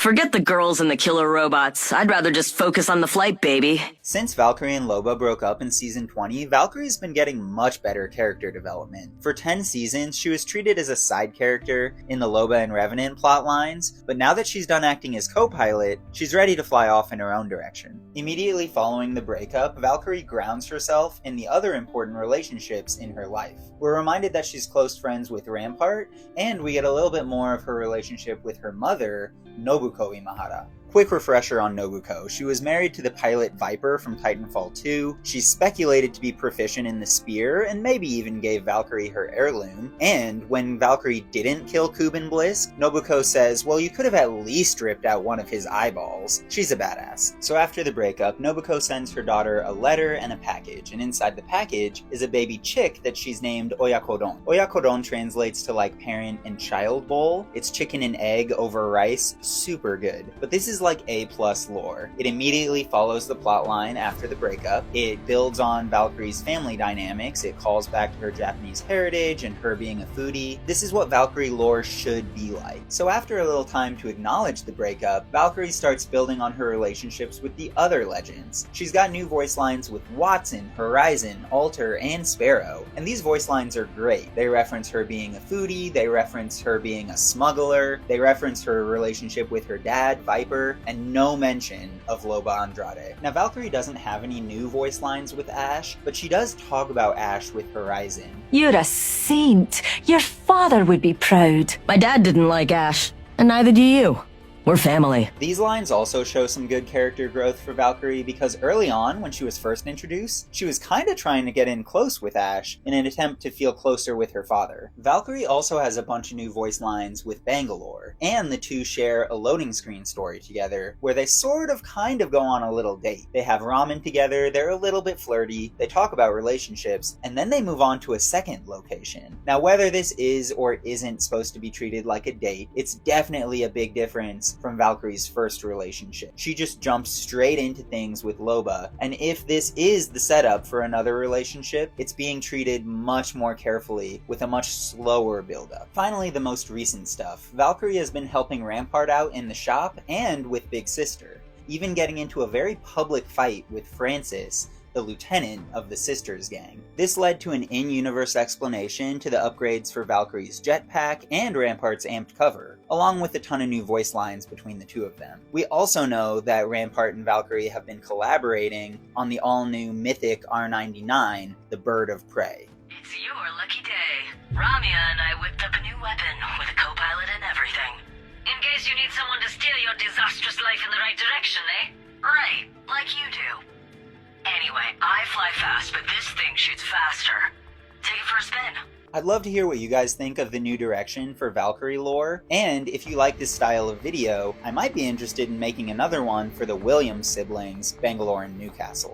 Forget the girls and the killer robots. I'd rather just focus on the flight, baby. Since Valkyrie and Loba broke up in Season 20, Valkyrie's been getting much better character development. For 10 seasons, she was treated as a side character in the Loba and Revenant plotlines, but now that she's done acting as co-pilot, she's ready to fly off in her own direction. Immediately following the breakup, Valkyrie grounds herself in the other important relationships in her life. We're reminded that she's close friends with Rampart, and we get a little bit more of her relationship with her mother, Nobuko Imahara. Quick refresher on Nobuko. She was married to the pilot Viper from Titanfall 2. She's speculated to be proficient in the spear, and maybe even gave Valkyrie her heirloom. And when Valkyrie didn't kill Kuben Blisk, Nobuko says, well, you could have at least ripped out one of his eyeballs. She's a badass. So after the breakup, Nobuko sends her daughter a letter and a package, and inside the package is a baby chick that she's named Oyakodon. Oyakodon translates to like parent and child bowl. It's chicken and egg over rice. Super good. But this is like A+ lore. It immediately follows the plotline after the breakup. It builds on Valkyrie's family dynamics. It calls back to her Japanese heritage and her being a foodie. This is what Valkyrie lore should be like. So after a little time to acknowledge the breakup, Valkyrie starts building on her relationships with the other legends. She's got new voice lines with Watson, Horizon, Alter, and Sparrow, and these voice lines are great. They reference her being a foodie, they reference her being a smuggler, they reference her relationship with her dad, Viper, and no mention of Loba Andrade. Now, Valkyrie doesn't have any new voice lines with Ash, but she does talk about Ash with Horizon. You're a saint. Your father would be proud. My dad didn't like Ash, and neither do you. We're family. These lines also show some good character growth for Valkyrie because early on, when she was first introduced, she was kinda trying to get in close with Ash in an attempt to feel closer with her father. Valkyrie also has a bunch of new voice lines with Bangalore, and the two share a loading screen story together where they kind of go on a little date. They have ramen together, they're a little bit flirty, they talk about relationships, and then they move on to a second location. Now, whether this is or isn't supposed to be treated like a date, it's definitely a big difference from Valkyrie's first relationship. She just jumps straight into things with Loba, and if this is the setup for another relationship, it's being treated much more carefully with a much slower buildup. Finally, the most recent stuff. Valkyrie has been helping Rampart out in the shop and with Big Sister, even getting into a very public fight with Francis, the lieutenant of the Sisters gang. This led to an in-universe explanation to the upgrades for Valkyrie's jetpack and Rampart's amped cover, along with a ton of new voice lines between the two of them. We also know that Rampart and Valkyrie have been collaborating on the all-new mythic R99, the Bird of Prey. It's your lucky day. Ramya and I whipped up a new weapon with a co-pilot and everything. In case you need someone to steer your disastrous life in the right direction, eh? Right, like you do. Anyway, I fly fast, but this thing shoots faster. Take it for a spin. I'd love to hear what you guys think of the new direction for Valkyrie lore, and if you like this style of video, I might be interested in making another one for the Williams siblings, Bangalore and Newcastle.